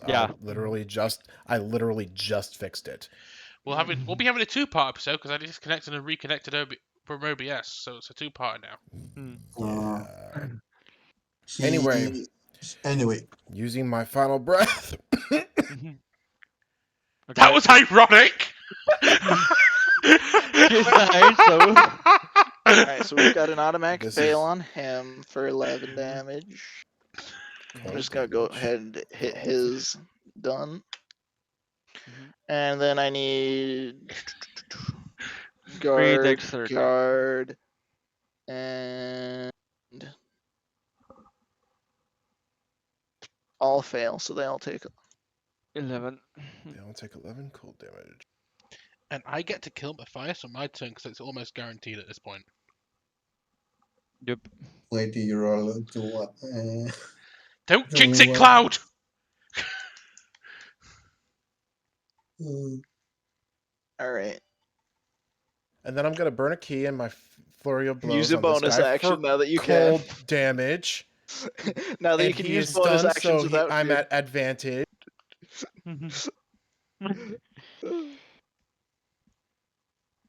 Yeah. I literally just fixed it. We'll be having a two-part episode because I disconnected and reconnected from OBS, so it's a two-part now. Yeah. Anyway, Using my final breath. Okay. That was ironic. He's dying, so Alright, so we've got an automatic This fail is- on him for 11 damage. I'm Cold just gonna go damage. ahead and hit his done. Mhm. And then I need Free guard, dexterity. guard, and all fail, so they all take 11. They all take 11 cold damage. And I get to kill Matthias on my turn because it's almost guaranteed at this point. Yep. lady, you're allowed to what? Don't Do jinx it, what? Cloud! Alright. And then I'm gonna burn a key in my flurry of blows. Use a on this bonus guy action for now that you can. cold damage. Now that you And can he use is bonus stunned, actions so without I'm fear. at advantage.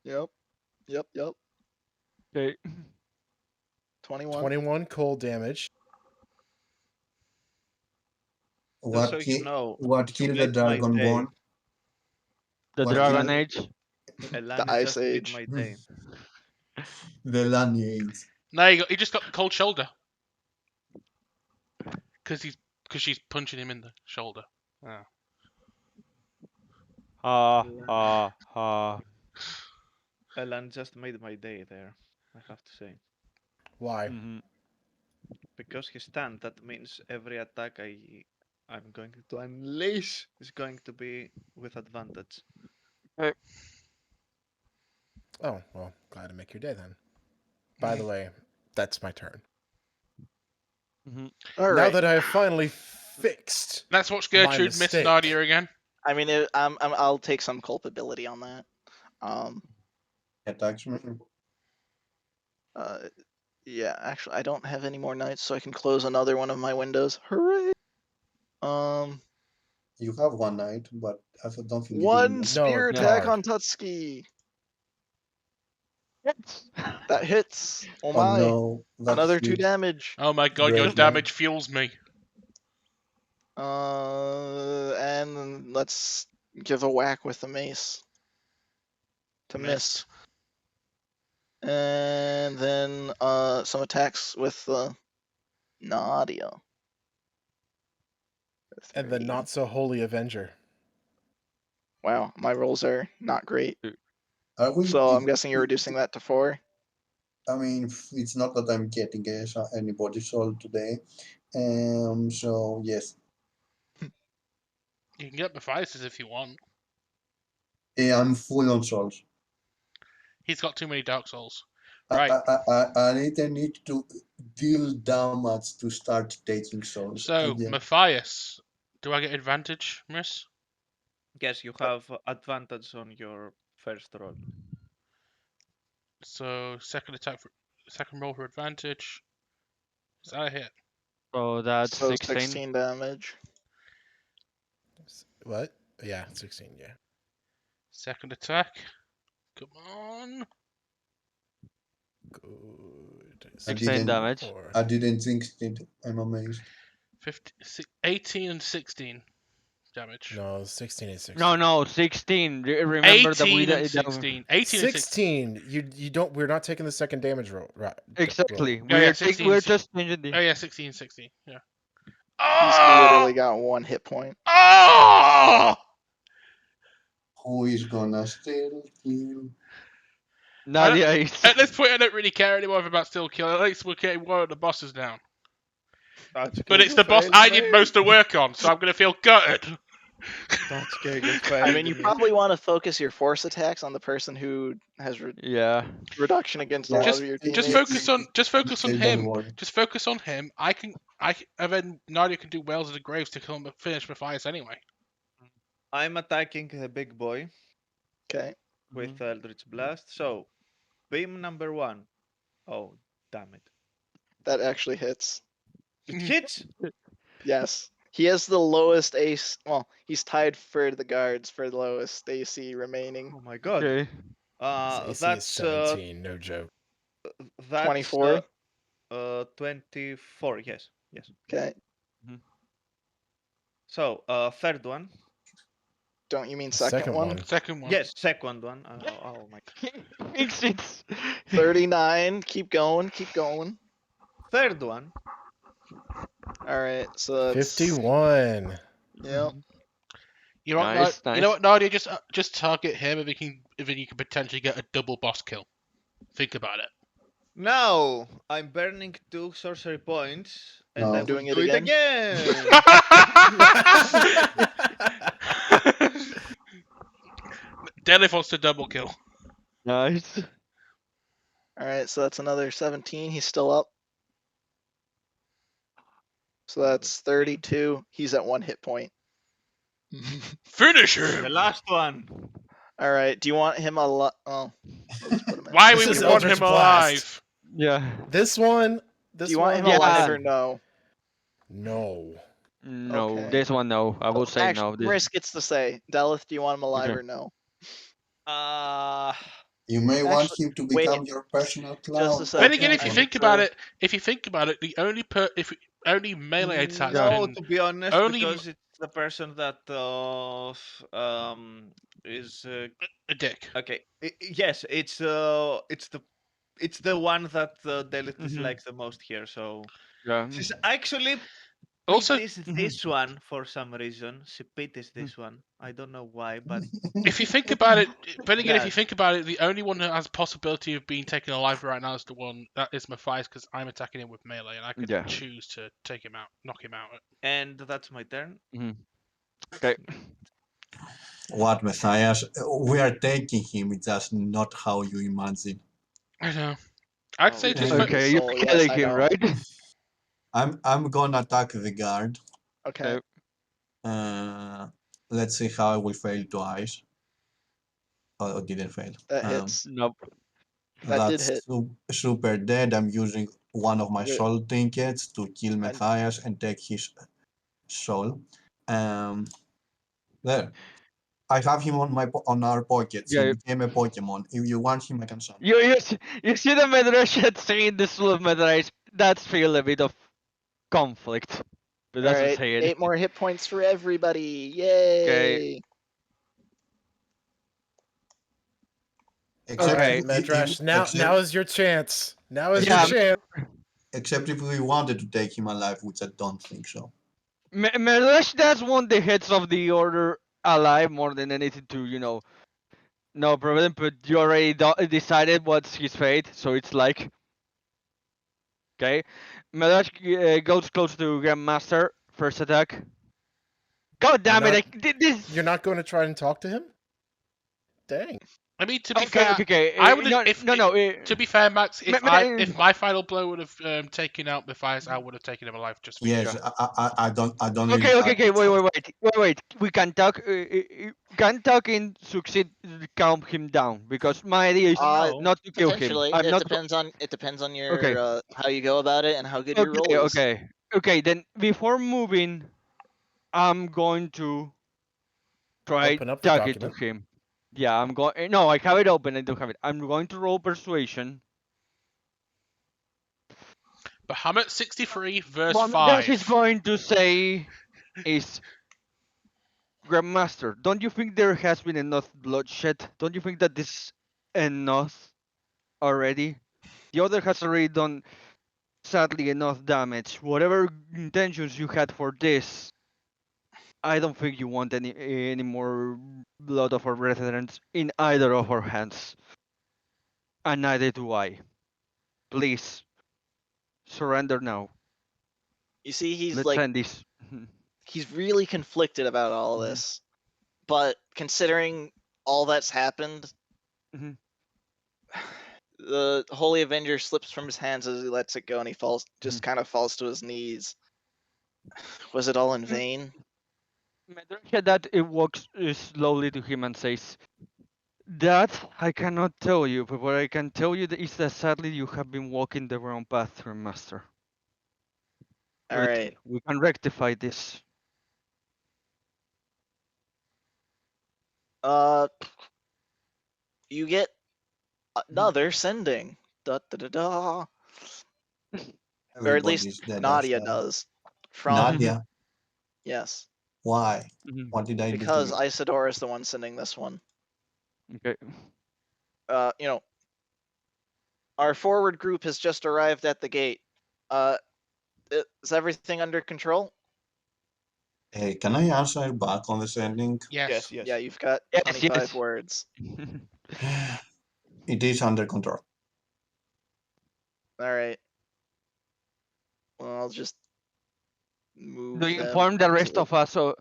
Yep. Okay. 21. 21 cold damage. What so ki- you know, what killed the made my day. Dragonborn? The What Dragon killed- Age. Elani Ice just made Age. my day. The lineage. No, he just got the cold shoulder. Because she's punching him in the shoulder. Oh. Ha. Elan just made my day there, I have to say. Why? Mhm. Because he's stunned, that means every attack I'm going to unleash is going to be with advantage. Oh, well, glad to make your day then. By the way, that's my turn. Mhm. Now Alright. that I have finally fixed. Let's watch Gertrude miss mistake. Nadia again. I mean, I'll take some culpability on that. Attacks me. Yeah, actually, I don't have any more nights, so I can close another one of my windows. Hooray! You have one night, but I don't think One you spear No, attack guard. on Tutski. Hits. That hits. Oh Oh my! no, that's Another 2 good. damage. Oh my god, your Great, damage fuels me. And let's give a whack with the mace to miss. And then some attacks with the Nadia. And the 30. not so holy Avenger. Wow, my rolls are not great. Are we? So I'm guessing you're reducing that to 4. I mean, it's not that I'm getting any body soul today. So yes, You can get Matthias if you want. I'm full on souls. He's got too many Dark Souls. I- Right. I need to deal damage to start taking souls. So, Again. Matthias, do I get advantage, miss? Yes, you have advantage on your first roll. So, second roll for advantage. Is that a hit? So that's So 16. 16 damage. What? Yeah, 16, yeah. Second attack. Come on. Good. 16 damage. I didn't think it. I'm amazed. 18 and 16 damage. No, 16 and 16. No, 16. Remember that we 18 and that- 16. 18 and 16. 16. You don't. We're not taking the second damage roll, right? Exactly. Oh, yeah, We're 16, we're 16. just changing the. Oh yeah, 16, 16. Yeah. He's Oh! literally got 1 hit point. Oh! Who is gonna still kill? Nadia is. At this point, I don't really care anymore about still killing. At least we're getting one of the bosses down. But it's the boss I did most of the work on, so I'm going to feel gutted. That's going I mean, you probably want to focus your force attacks on the person who has Yeah. reduction against a lot of your teammates. Just focus on Don't him. worry. Just focus on him. And then Nadia can do Wells of the Graves to kill him, finish Matthias anyway. I'm attacking the big boy Okay. with Eldritch Blast. So, beam number 1. Oh, damn it. That actually hits. It hits! Yes. He has the lowest AC. Well, he's tied for the guards for the lowest AC remaining. Oh my god. Okay. His AC is 17, no joke. That's 24. 24. Yes. Okay. So third one. Don't you mean The second one? Second one. Yes, second one. Oh my. Thinks it's 39. Keep going. Keep going. Third one. All right. So that's 51. Yep. You know what? Nice, You know nice. what, Nadia? Just target him, if you can potentially get a double boss kill. Think about it. Now I'm burning 2 sorcery points, and No. I will Doing it do it again? again. Deadlift wants to double kill. Nice. All right. So that's another 17. He's still up. So that's 32. He's at 1 hit point. Finish The him. last one. All right. Do you want him alive? Oh, we'll just put him in. Why This we is would want Eldritch him Blast. alive? Yeah. This one. Do you want him Yeah. alive or no? No. No, Okay. this one no. I will say Actually, no. This... Chris gets to say. Delith, do you want him alive Okay. or no? You may want Actually, him to wait, become your personal just a clown. sec. Then again, if I you need think to- about it, the only melee attacks No, been to be honest, only because it's the person that is a dick. okay. Yes, it's the one that Delith Mhm. dislikes the most here. So Yeah. she's actually Also, pities this one for some reason. She pities this one. I don't know why, but if you think about it, but again, if you Yes. think about it, the only one that has possibility of being taken alive right now is the one that is Matthias, because I'm attacking him with melee, and I could Yeah. choose to take him out, knock him out. and that's my turn. Okay. What, Matthias? We are taking him. It's just not how you imagine. I know. I'd say just Okay. Okay, Soul, you're yes, killing I him, know. right? I'm gonna attack the guard. Okay. Let's see how I will fail twice. Oh, didn't fail. That hits. Nope. That did That's hit. super dead. I'm using one of my Good. soul trinkets to kill And- Matthias and take his soul. There. I have him on our pockets. Yeah. He became a Pokemon. If you want him, I can summon. You see the Medrash saying the soul of Medrash. That's feel a bit of conflict. But All doesn't right. say 8 it. more hit points for everybody. Yay. Except Okay, if- Medrash, if- now except- is your chance. Now is Yeah. your chance. Except if we wanted to take him alive, which I don't think so. Medrash does want the heads of the order alive more than anything to, no problem, but you already decided what's his fate, so it's like... Okay. Medrash goes close to Grandmaster, first attack. God damn You're it, this... You're not going to try and talk to him? Dang. I mean, to be Okay, fair, okay. I would no, if no. to be fair, Max, if Me- if my final blow would have taken out Matthias, I would have taken him alive just for you. Yes, I don't really Okay, have okay, the choice. wait. We can talk. Can talking succeed calm him down because my idea is not to kill him. Potentially, I'm it not. depends on your Okay. how you go about it and how good your roll is. Okay. Then before moving, I'm going to try Open up the talking to document. him. Yeah, I'm going. No, I have it open. I don't have it. I'm going to roll persuasion. Behamut 63 verse What 5. he's going to say is, Grandmaster, don't you think there has been enough bloodshed? Don't you think that this is enough already? The other has already done, sadly, enough damage. Whatever intentions you had for this, I don't think you want any more blood of our brethren in either of our hands. And neither do I. Please, surrender now. You see, he's Let's like end this. he's really conflicted about all Mhm. this. But considering all that's happened, Mhm. the Holy Avenger slips from his hands as he lets it go, and he falls, just kind of falls to his knees. Was it all in vain? Medrash that it walks slowly to him and says, "That I cannot tell you, but what I can tell you is that sadly you have been walking the wrong path, Master. All right. We can rectify this." You get another sending. Da da da da. Or at least Everybody's dead Nadia outside. does. From Nadia, yes, why? Mhm. What did I do to because you? Isidore is the one sending this one. Okay. You know, our forward group has just arrived at the gate. Is everything under control? Hey, can I answer back on the sending? Yes. Yeah, you've got Yes, 25 yes. words. It is under control. All right. Well, I'll just move Do you them inform the to rest the- of us? Or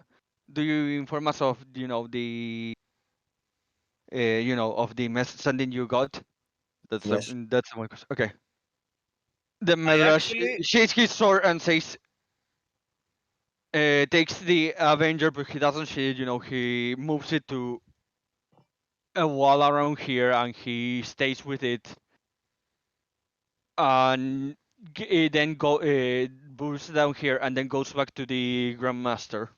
do you inform us of the of the message sending you got? Yes. That's one question. Okay. The I Medrash actually shakes his sword and says, takes the Avenger, but he doesn't shoot. He moves it to a wall around here, and he stays with it, and then boosts down here, and then goes back to the Grandmaster.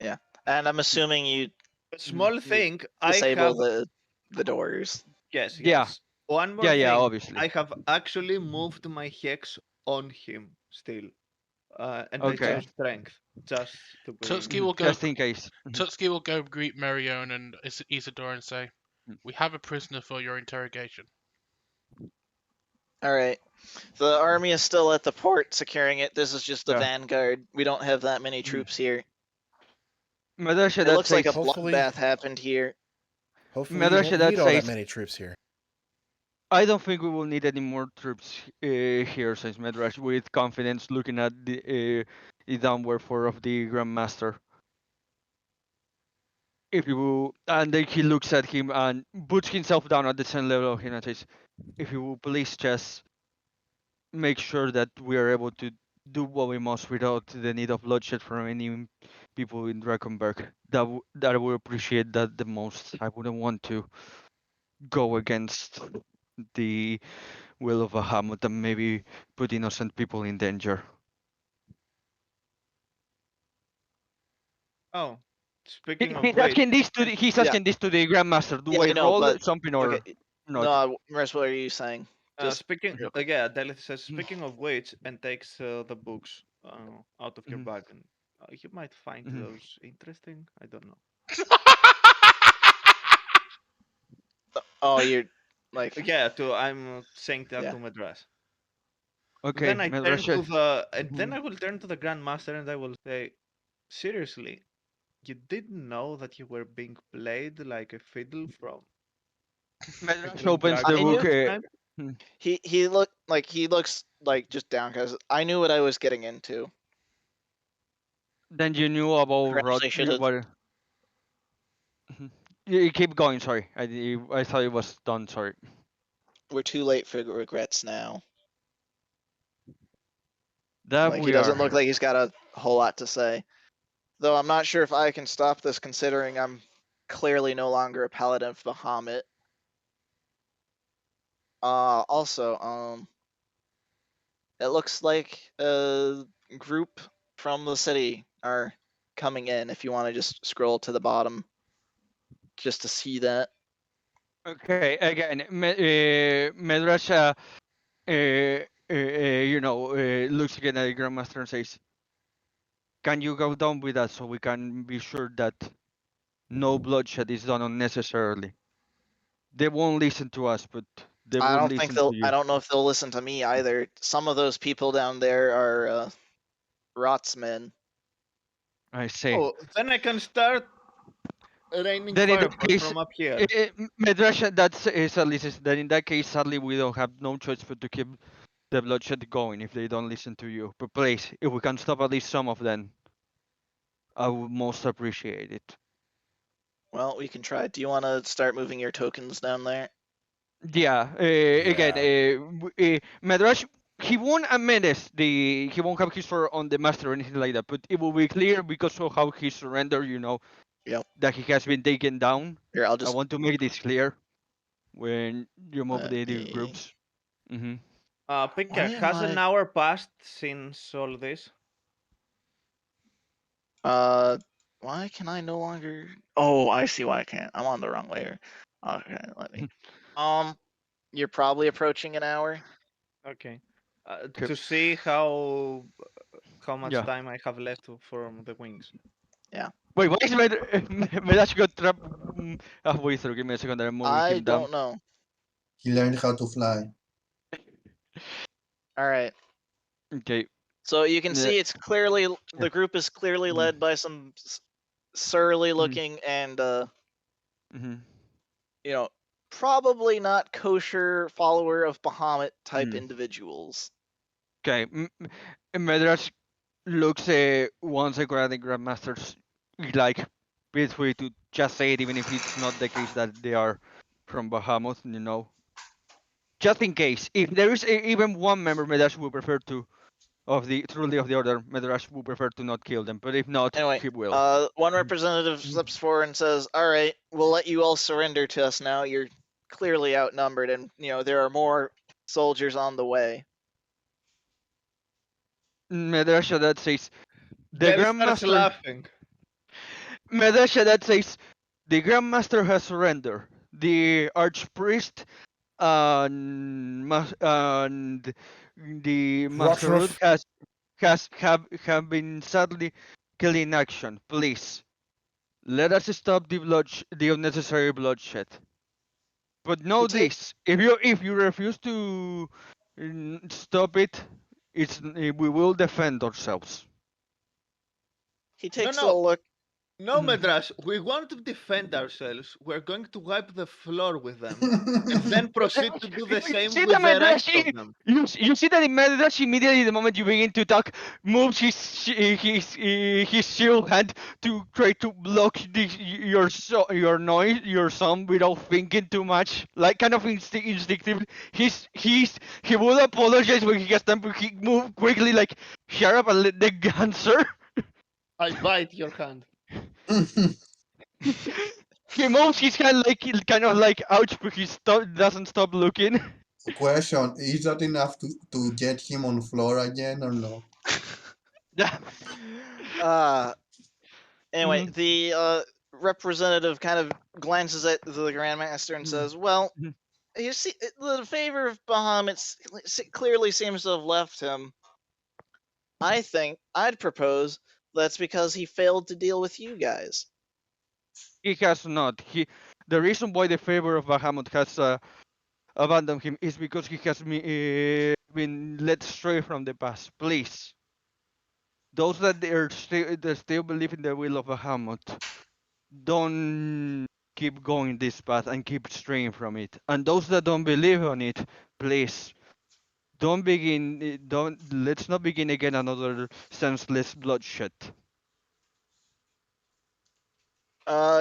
Yeah, and I'm assuming you a small thing. I disable have the doors. yes, Yeah. yes. One more Yeah, thing. yeah, obviously. I have actually moved my hex on him still, and Okay. I chose strength just to be. Tutski will go. Just in case. Tutski will go greet Marion and Isidore and say, "We have a prisoner for your interrogation." All right. The army is still at the port securing it. This is just the Yeah. vanguard. We don't have that many troops here. Medrash, It that looks like a says, Hopefully- bloodbath happened here. Hopefully, you Medrash, won't that need all that says, many troops here. I don't think we will need any more troops here, says Medrash, with confidence, looking at the downward four of the Grandmaster. If you will, and then he looks at him and puts himself down at the same level of him and says, if you will please just make sure that we are able to do what we must without the need of bloodshed from any people in Drakenberg. That I would appreciate that the most. I wouldn't want to go against the will of Behamut and maybe put innocent people in danger. Oh, speaking He's of which, asking this to he's Yeah. asking this to the Grandmaster. Do Yeah, I I know, roll but- something or Okay. not? No, Maris, what are you saying? Just speaking, real quick. yeah, Delith says, speaking of which, and takes the books out of your Mhm. bag, and you might find Mhm. those interesting. I don't know. Oh, you're like Yeah, I'm saying that Yeah. to Madras. Okay, Then I turn Medrash. to the, and then Mhm. I will turn to the Grandmaster and I will say, seriously, you didn't know that you were being played like a fiddle from Medrash between opens the dragons I book. knew- time? he looks like just downcast. I knew what I was getting into. Then you knew about Perhaps I should have. what? Mhm. You keep going. Sorry, I thought it was done. Sorry. We're too late for regrets now. That Like we he doesn't are. look like he's got a whole lot to say. Though I'm not sure if I can stop this, considering I'm clearly no longer a paladin of Bahamut. Also, it looks like a group from the city are coming in. If you want to just scroll to the bottom, just to see that. Okay, again, Medrash, looks again at the Grandmaster and says, "Can you go down with us so we can be sure that no bloodshed is done unnecessarily? They won't listen to us, but they I will don't think listen they'll. to I you." don't know if they'll listen to me either. Some of those people down there are Rotsmen. I say. Oh, then I can start raining Then in that fireballs case, from up here. Medrash, that's sadly says that in that case, sadly we don't have no choice but to keep the bloodshed going if they don't listen to you. But please, if we can stop at least some of them, I would most appreciate it. Well, we can try. Do you want to start moving your tokens down there? Yeah. Again, Medrash, he won't menace he won't have his sword on the master or anything like that. But it will be clear because of how he surrendered. Yep. That he has been taken down. Here, I'll I just. want to make this clear when you move Let the me- groups. Mm-hmm. Pika, Why am has an I- hour passed since all this? Why can I no longer? Oh, I see why I can't. I'm on the wrong layer. Okay, let me. You're probably approaching an hour. Okay. Okay. To see how much Yeah. time I have left from the wings. Wait, why is Medrash got trapped halfway through? Give me a second, I'm moving I him down. don't know. He learned how to fly. All right. Okay. So you can Yeah. see it's clearly the group is clearly Mhm. led by some surly Mhm. looking and Mhm. probably not kosher follower of Bahamut type Mhm. individuals. Okay. Medrash looks once a grandmasters like bit way to just say it, even if it's not the case that they are from Bahamut, just in case. If there is even one member, Medrash would prefer to of the truly of the order. Medrash would prefer to not kill them, but if not, Anyway, he will. one Mhm. representative Mhm. steps forward and says, "All right, we'll let you all surrender to us now. You're clearly outnumbered, and there are more soldiers on the way." Medrash that says the Gary starts grandmaster. laughing. Medrash that says the grandmaster has surrendered. The archpriest and the master root Rotruf, have been sadly killed in action. Please let us stop the unnecessary bloodshed. But He know take this: if you refuse to stop it, we will defend ourselves. he No, takes a no, look. no, Medrash. We want to defend ourselves. We're going to wipe the floor with them, and then proceed to do the You same see the with the rest Medrash, of them. you see that in Medrash immediately the moment you begin to talk, moves his shield hand to try to block your noise, your sound without thinking too much, like kind of instinctively. He will apologize when he gets time, but he move quickly like shut up and let the answer. I bite your hand. He moves his hand like kind of like ouch, but doesn't stop looking. Question: is that enough to get him on floor again or no? Yeah. Uh, anyway, Mhm. the representative kind of glances at the grandmaster and Mhm. says, "Well, Mhm. you see, the favor of Bahamut clearly seems to have left him. I think I'd propose that's because he failed to deal with you guys." He has not. The reason why the favor of Bahamut has abandoned him is because he has been led astray from the past. Please, those that still believe in the will of Bahamut, don't keep going this path and keep straying from it. And those that don't believe on it, please, don't let's not begin again another senseless bloodshed.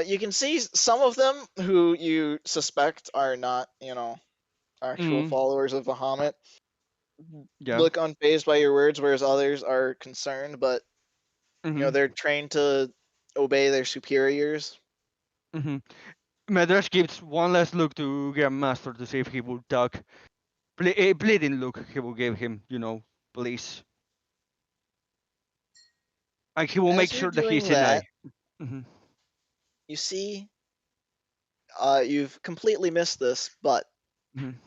You can see some of them who you suspect are not, actual Mm, followers of Bahamut yeah. look unfazed by your words, whereas others are concerned, but Mm-hmm. they're trained to obey their superiors. Mm-hmm. Medrash gives one last look to Grandmaster to see if he will talk. A pleading look he will give him, please. And he will make As you're sure that he's doing an that, eye. Mm-hmm. you see, you've completely missed this, but Mm-hmm.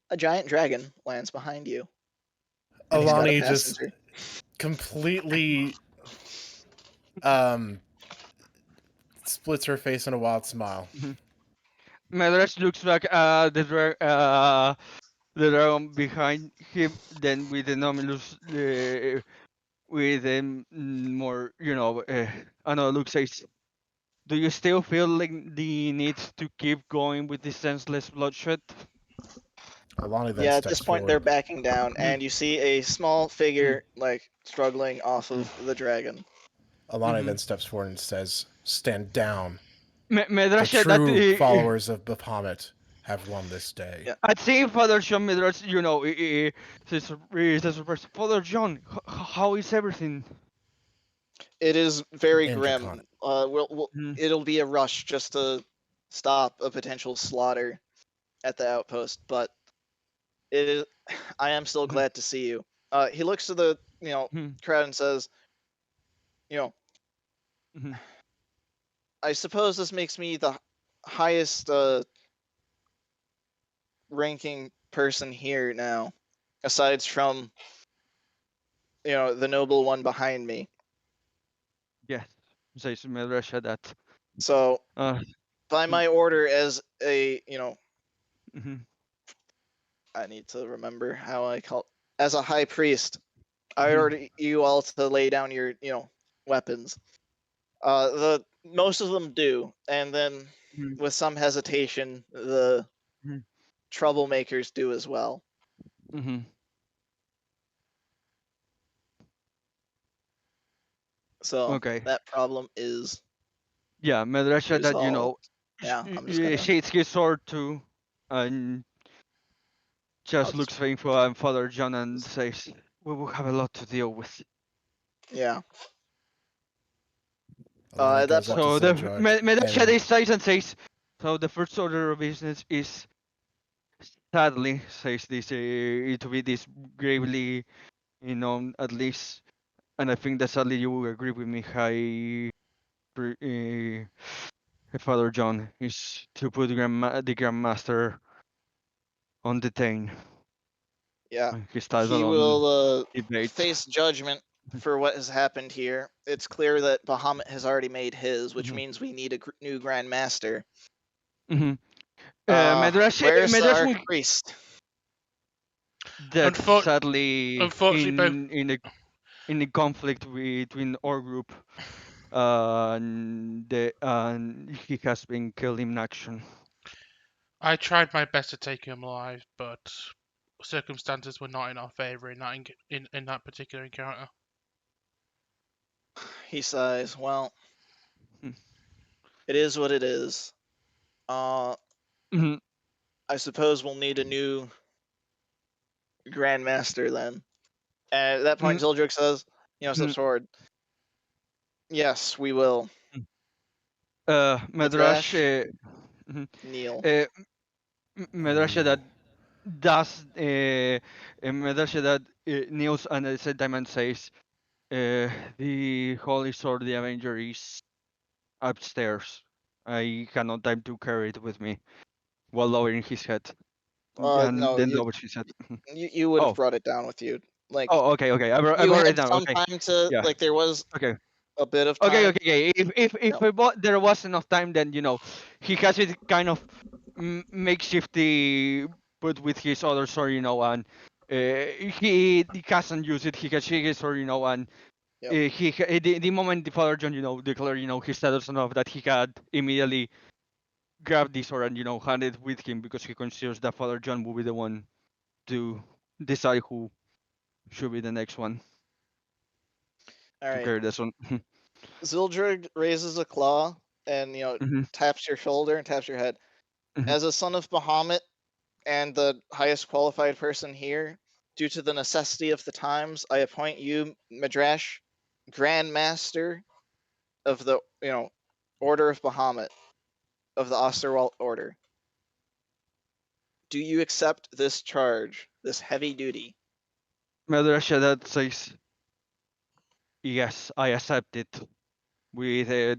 a giant dragon lands behind you, and he's got a Alani just passenger. completely um splits her face in a wild smile. Mm-hmm. Medrash looks back at the dragon behind him, then with the Nomilus, with more, another look says, do you still feel like the need to keep going with this senseless bloodshed? Alani then Yeah, at this steps point forward. they're backing down, Mhm. and you see a small Mhm. figure like struggling off Mhm. of the dragon. Alani Mhm. then steps forward and says, "Stand down. The Medrash that true followers of Bahamut have won this day." Yeah, I'd say Father John Medrash, says Father John, how is everything? it is very In grim. Draconic. Mhm. It'll be a rush just to stop a potential slaughter at the outpost, but it is. I am still Mhm. glad to see you. He looks to the Mhm. crowd and says, you know, Mhm. I suppose this makes me the highest ranking person here now, aside from the noble one behind me. Yes, says Medrash that. So Uh, by my order as a mhm, I need to remember how I call as a high priest. I Mhm. order you all to lay down your weapons. The most of them do, and then Mhm. with some hesitation, the Mhm. troublemakers do as well. Mhm. So Okay. that problem is Yeah, Medrash that resolved. Yeah, I'm just gonna. shades his sword too, and I'll just just looks thankful and Father John and says, "We will have a lot to deal with." yeah. Alana At that goes up point, to So the Zildjian Medrash and says and says, "So the first order of business is sadly says this to be this gravely, at least, and I think that sadly you will agree with me, Father John is to put the grandmaster on detain. yeah, His he title on will debate. face judgment for what has happened here. It's clear that Bahamut has already made his, which Mhm. means we need a new grandmaster. Mhm. Medrash Where's the Medrash archpriest? that sadly Unfortunately, both in a conflict between our group and he has been killed in action. I tried my best to take him alive, but circumstances were not in our favor in that particular encounter. He sighs. Well, Hmm. it is what it is. Mhm. I suppose we'll need a new grandmaster then. And at that point, Mhm. Zildjian says, steps Mhm. forward. Yes, we will. Medrash Midrash, mhm. kneel. uh, Medrash kneel. that does Medrash that kneels and at the same time and says the Holy Sword, the Avenger is upstairs. I cannot time to carry it with me while lowering his head. And No, then lowers his head. you would have Oh, brought it down with you. Like okay. I you brought it had down. some Okay, time to yeah, like. There was okay. a bit of Okay, time. okay. If No. there was enough time, then he has it kind of makeshifty, but with his other sword, and he doesn't use it. He can shake his sword, and Yep. the moment the Father John, declared, his status enough that he had immediately grabbed the sword and hand it with him because he considers that Father John will be the one to decide who should be the next one All to right. carry this one. Zildjian raises a claw and Mhm, taps your shoulder and taps your head. mhm. As a son of Bahamut and the highest qualified person here, due to the necessity of the times, I appoint you, Medrash, grandmaster of the Order of Bahamut of the Osterwald Order. Do you accept this charge, this heavy duty? Madrasha that says, yes, I accept it with a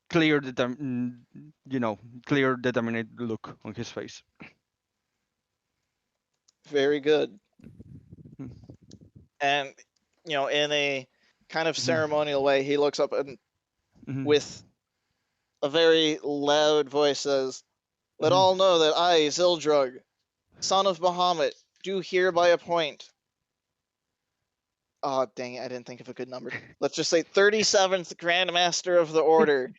clear, clear, determined look on his face. Very good. Mhm, And in a kind of mhm, ceremonial way, he looks up and mhm, with a very loud voice says, "Let mhm. all know that I, Zildjian, son of Bahamut, do hereby appoint." Oh, dang it, I didn't think of a good number. Let's just say 37th Grandmaster of the Order.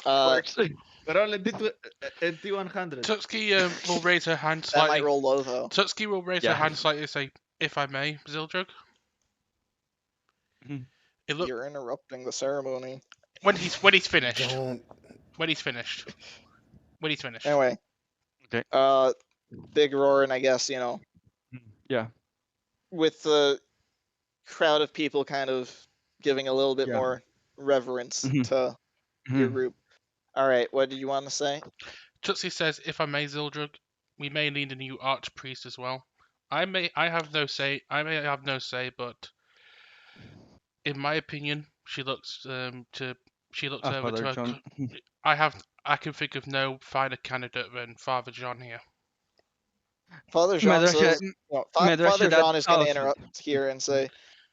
Works. We're only at T100. Tutski will raise her hand That might slightly. roll low, though. Tutski will raise her Yeah. hand slightly and say, "If I may, Zildjian." Mhm. It look You're interrupting the ceremony. when he's finished. Don't. When he's finished. When he's finished. Anyway, Okay. big roar, and I guess, Yeah. with the crowd of people kind of giving a little bit Yeah. more reverence Mhm, to your mhm. group. All right, what did you want to say? Tutsi says, "If I may, Zildjian, we may need a new archpriest as well. I may have no say, but in my opinion, She looks She looks over Father to her. John. I can think of no finer candidate than Father John here. Father Jean Medrash, says, Medrash, Father that Jean is going to interrupt here and say,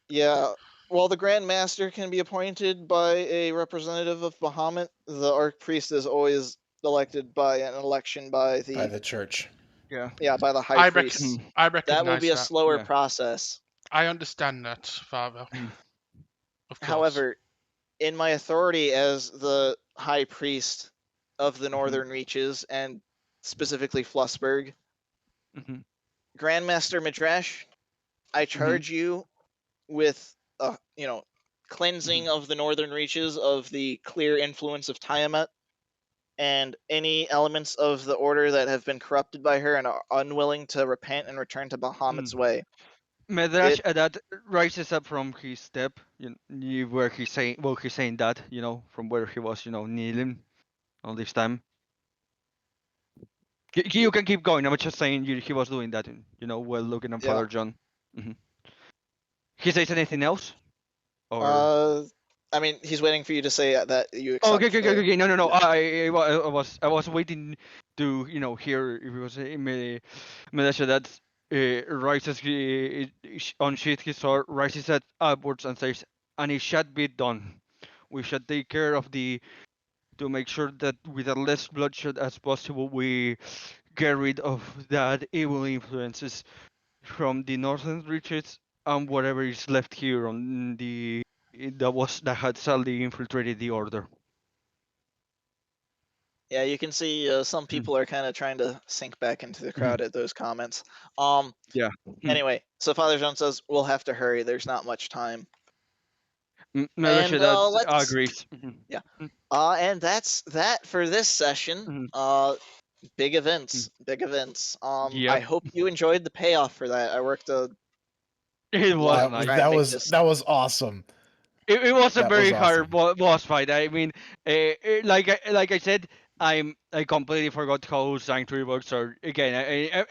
yeah, while the Grand Master can be appointed by a representative of Behamut, the Archpriest is always elected by an election by By the church. by the High Priest. I That will recognize be a that. slower Yeah. process. I understand that, Father. Of course. However, in my authority as the High Priest of the Northern Reaches, and specifically Flussburg, Grandmaster Medrash, I charge you with cleansing of the Northern Reaches of the clear influence of Tiamat, and any elements of the order that have been corrupted by her and are unwilling to repent and return to Bahamut's way. Medrash, that rises up from his step, where he's saying that, from where he was, kneeling all this time. You can keep going. I'm just saying he was doing that, while looking at Father John. He says anything else? Or I mean, he's waiting for you to say that you accept. Okay. No. I was waiting to hear if it was Medrash that rises unsheathes his sword, rises it upwards and says, "And it shall be done. We shall take care of to make sure that with as less bloodshed as possible, we get rid of that evil influences from the northern reaches and whatever is left here on that had sadly infiltrated the order." Yeah, you can see some people are kind of trying to sink back into the crowd at those comments. Yeah. Anyway, so Father John says we'll have to hurry. There's not much time. Medrash agrees. Yeah. And that's that for this session. Big events. I hope you enjoyed the payoff for that. I worked a It was lot nice. to try and make That was awesome. It was a That very was hard boss fight. I mean, like I said, I completely forgot how Sanctuary works. Or again,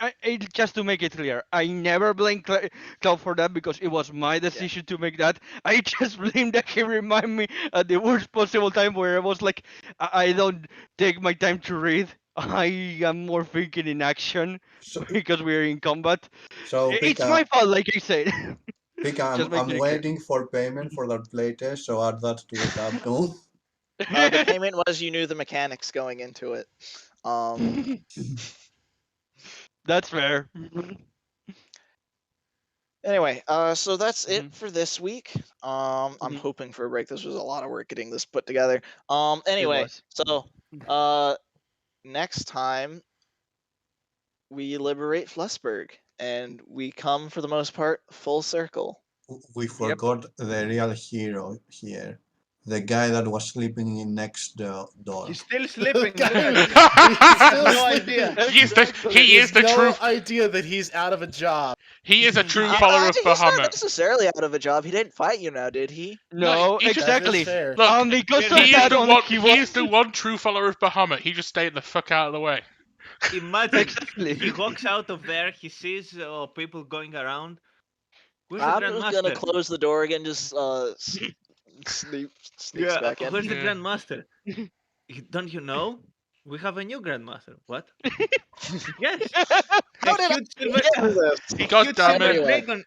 I just to make it clear, I never blame Cloud for that because it was my decision to make that. I just blame that he reminded me at the worst possible time where I was like, I don't take my time to read. I am more thinking in action because we are in combat. So It's my fault, like I said. Pika, I'm waiting for payment for that playtest, so add that to the tab too. The payment was you knew the mechanics going into it. That's fair. Anyway, so that's it for this week. I'm hoping for a break. This was a lot of work getting this put together. Anyway, so next time we liberate Flussburg, and we come for the most part full circle. We forgot the real hero here. The guy that was sleeping in next door. He's still sleeping. He has no idea. He is the true idea that he's out of a job. He is a true follower of He's not Bahamut. necessarily out of a job. He didn't fight you now, did he? No, he just- exactly. Look, Because he is the one. he He is the one true follower of Bahamut. He just stayed the fuck out of the way. Imagine he walks out of there. He sees people going around. Where's the I'm just gonna grandmaster? close the door again. Just sneaks back in. Where's the grandmaster? Don't you know? We have a new grandmaster. What? Yes. How did I get this? God damn it. Anyway.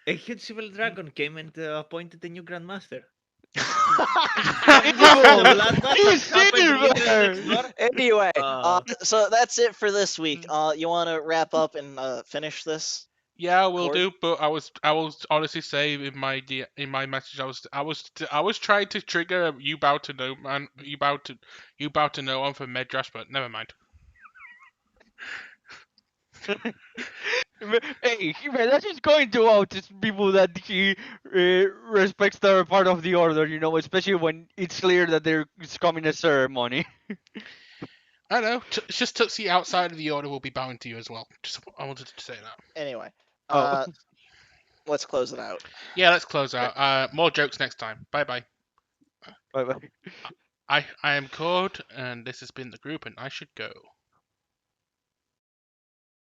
A huge civil dragon came and appointed a new grandmaster. Anyway, so that's it for this week. You want to wrap up and finish this? Yeah, we'll do. But I will honestly say in my message, I was trying to trigger a you bow to no man, you bow to no one for Medrash, but never mind. Hey, that's just going to out people that he respects that are part of the order, especially when it's clear that it's coming a ceremony. I know. It's just Tootsie outside of the order will be bowing to you as well. I wanted to say that. Anyway, let's close it out. Yeah, let's close out. More jokes next time. Bye bye. Bye bye. I am Cord, and this has been the group, and I should go.